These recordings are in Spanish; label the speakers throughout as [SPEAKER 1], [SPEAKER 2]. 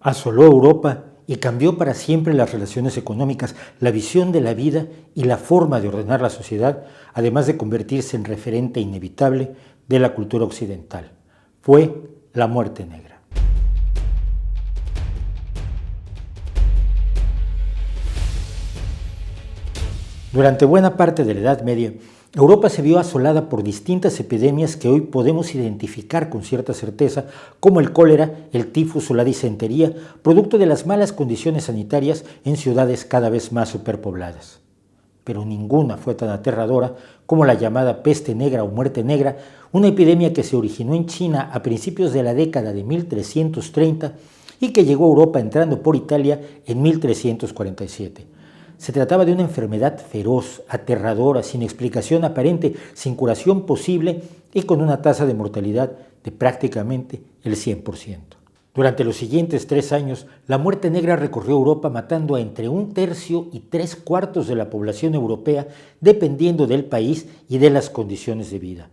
[SPEAKER 1] Asoló Europa y cambió para siempre las relaciones económicas, la visión de la vida y la forma de ordenar la sociedad, además de convertirse en referente inevitable de la cultura occidental. Fue la Muerte Negra. Durante buena parte de la Edad Media, Europa se vio asolada por distintas epidemias que hoy podemos identificar con cierta certeza, como el cólera, el tifus o la disentería, producto de las malas condiciones sanitarias en ciudades cada vez más superpobladas. Pero ninguna fue tan aterradora como la llamada peste negra o muerte negra, una epidemia que se originó en China a principios de la década de 1330 y que llegó a Europa entrando por Italia en 1347. Se trataba de una enfermedad feroz, aterradora, sin explicación aparente, sin curación posible y con una tasa de mortalidad de prácticamente el 100%. Durante los siguientes 3 años, la muerte negra recorrió Europa matando a entre 1/3 y 3/4 de la población europea, dependiendo del país y de las condiciones de vida.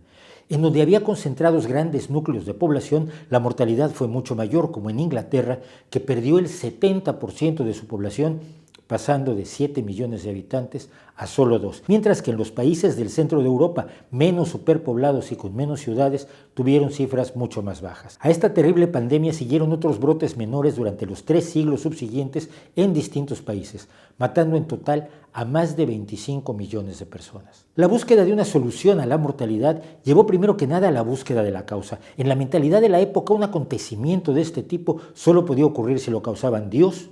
[SPEAKER 1] En donde había concentrados grandes núcleos de población, la mortalidad fue mucho mayor, como en Inglaterra, que perdió el 70% de su población, pasando de 7 millones de habitantes a solo 2, mientras que en los países del centro de Europa, menos superpoblados y con menos ciudades, tuvieron cifras mucho más bajas. A esta terrible pandemia siguieron otros brotes menores durante los 3 siglos subsiguientes en distintos países, matando en total a más de 25 millones de personas. La búsqueda de una solución a la mortalidad llevó primero que nada a la búsqueda de la causa. En la mentalidad de la época, un acontecimiento de este tipo solo podía ocurrir si lo causaban Dios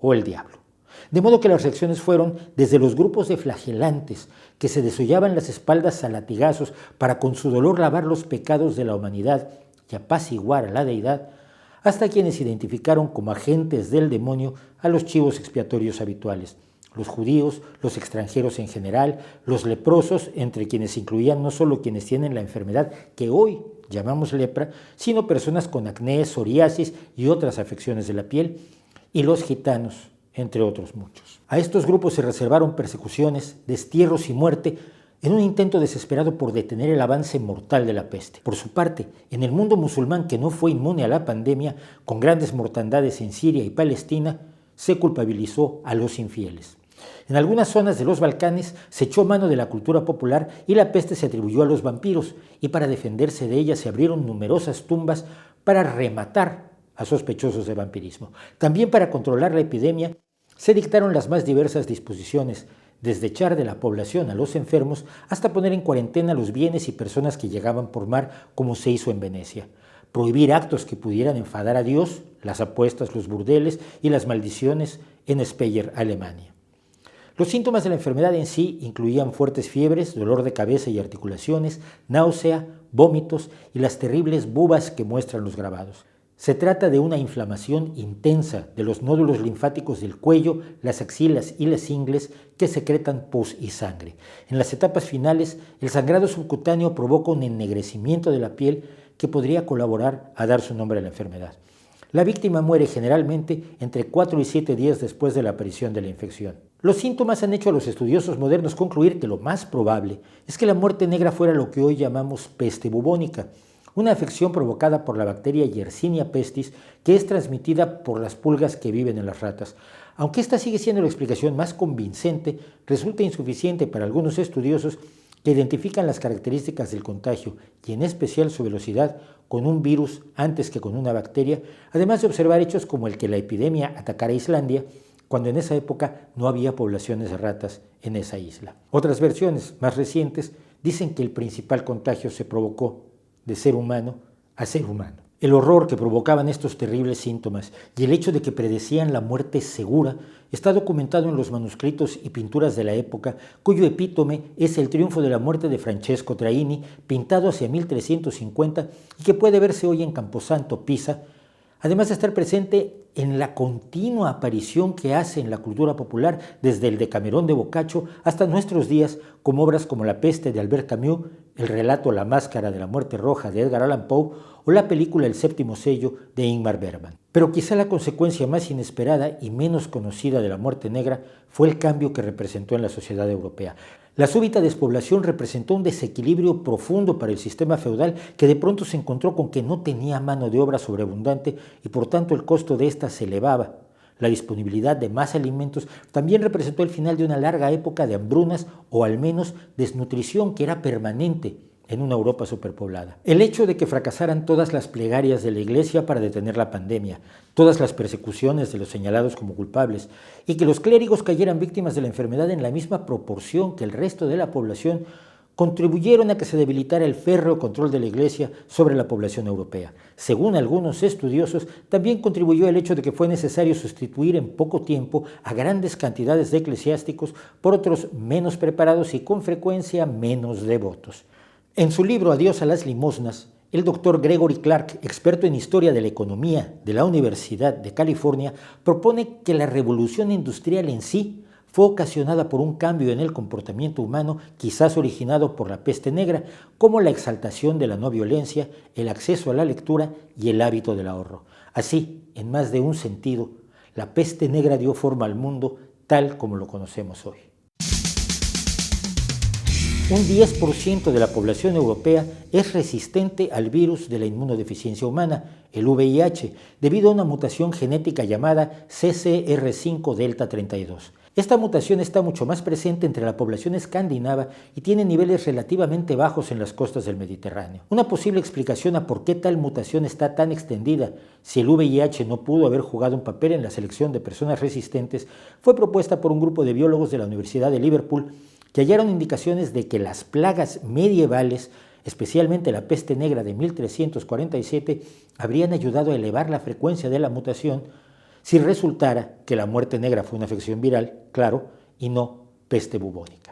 [SPEAKER 1] o el diablo. De modo que las reacciones fueron desde los grupos de flagelantes que se desollaban las espaldas a latigazos para con su dolor lavar los pecados de la humanidad y apaciguar a la deidad, hasta quienes identificaron como agentes del demonio a los chivos expiatorios habituales, los judíos, los extranjeros en general, los leprosos, entre quienes se incluían no solo quienes tienen la enfermedad que hoy llamamos lepra, sino personas con acné, psoriasis y otras afecciones de la piel, y los gitanos, entre otros muchos. A estos grupos se reservaron persecuciones, destierros y muerte en un intento desesperado por detener el avance mortal de la peste. Por su parte, en el mundo musulmán, que no fue inmune a la pandemia, con grandes mortandades en Siria y Palestina, se culpabilizó a los infieles. En algunas zonas de los Balcanes se echó mano de la cultura popular y la peste se atribuyó a los vampiros, y para defenderse de ella se abrieron numerosas tumbas para rematar a sospechosos de vampirismo. También para controlar la epidemia se dictaron las más diversas disposiciones, desde echar de la población a los enfermos hasta poner en cuarentena los bienes y personas que llegaban por mar, como se hizo en Venecia. Prohibir actos que pudieran enfadar a Dios, las apuestas, los burdeles y las maldiciones en Speyer, Alemania. Los síntomas de la enfermedad en sí incluían fuertes fiebres, dolor de cabeza y articulaciones, náusea, vómitos y las terribles bubas que muestran los grabados. Se trata de una inflamación intensa de los nódulos linfáticos del cuello, las axilas y las ingles que secretan pus y sangre. En las etapas finales, el sangrado subcutáneo provoca un ennegrecimiento de la piel que podría colaborar a dar su nombre a la enfermedad. La víctima muere generalmente entre 4 y 7 días después de la aparición de la infección. Los síntomas han hecho a los estudiosos modernos concluir que lo más probable es que la muerte negra fuera lo que hoy llamamos peste bubónica, una afección provocada por la bacteria Yersinia pestis que es transmitida por las pulgas que viven en las ratas. Aunque esta sigue siendo la explicación más convincente, resulta insuficiente para algunos estudiosos que identifican las características del contagio y en especial su velocidad con un virus antes que con una bacteria, además de observar hechos como el que la epidemia atacara Islandia, cuando en esa época no había poblaciones de ratas en esa isla. Otras versiones más recientes dicen que el principal contagio se provocó de ser humano a ser humano. El horror que provocaban estos terribles síntomas y el hecho de que predecían la muerte segura está documentado en los manuscritos y pinturas de la época, cuyo epítome es el triunfo de la muerte de Francesco Traini, pintado hacia 1350 y que puede verse hoy en Camposanto, Pisa, además de estar presente en la continua aparición que hace en la cultura popular desde el Decamerón de Boccaccio hasta nuestros días, con obras como La peste de Albert Camus, el relato La máscara de la muerte roja de Edgar Allan Poe o la película El séptimo sello de Ingmar Bergman. Pero quizá la consecuencia más inesperada y menos conocida de la muerte negra fue el cambio que representó en la sociedad europea. La súbita despoblación representó un desequilibrio profundo para el sistema feudal que de pronto se encontró con que no tenía mano de obra sobreabundante y por tanto el costo de ésta se elevaba. La disponibilidad de más alimentos también representó el final de una larga época de hambrunas o al menos desnutrición que era permanente en una Europa superpoblada. El hecho de que fracasaran todas las plegarias de la Iglesia para detener la pandemia, todas las persecuciones de los señalados como culpables y que los clérigos cayeran víctimas de la enfermedad en la misma proporción que el resto de la población contribuyeron a que se debilitara el férreo control de la Iglesia sobre la población europea. Según algunos estudiosos, también contribuyó el hecho de que fue necesario sustituir en poco tiempo a grandes cantidades de eclesiásticos por otros menos preparados y con frecuencia menos devotos. En su libro Adiós a las limosnas, el doctor Gregory Clark, experto en historia de la economía de la Universidad de California, propone que la revolución industrial en sí fue ocasionada por un cambio en el comportamiento humano, quizás originado por la peste negra, como la exaltación de la no violencia, el acceso a la lectura y el hábito del ahorro. Así, en más de un sentido, la peste negra dio forma al mundo tal como lo conocemos hoy. Un 10% de la población europea es resistente al virus de la inmunodeficiencia humana, el VIH, debido a una mutación genética llamada CCR5 delta 32. Esta mutación está mucho más presente entre la población escandinava y tiene niveles relativamente bajos en las costas del Mediterráneo. Una posible explicación a por qué tal mutación está tan extendida, si el VIH no pudo haber jugado un papel en la selección de personas resistentes, fue propuesta por un grupo de biólogos de la Universidad de Liverpool que hallaron indicaciones de que las plagas medievales, especialmente la peste negra de 1347, habrían ayudado a elevar la frecuencia de la mutación si resultara que la muerte negra fue una afección viral, claro, y no peste bubónica.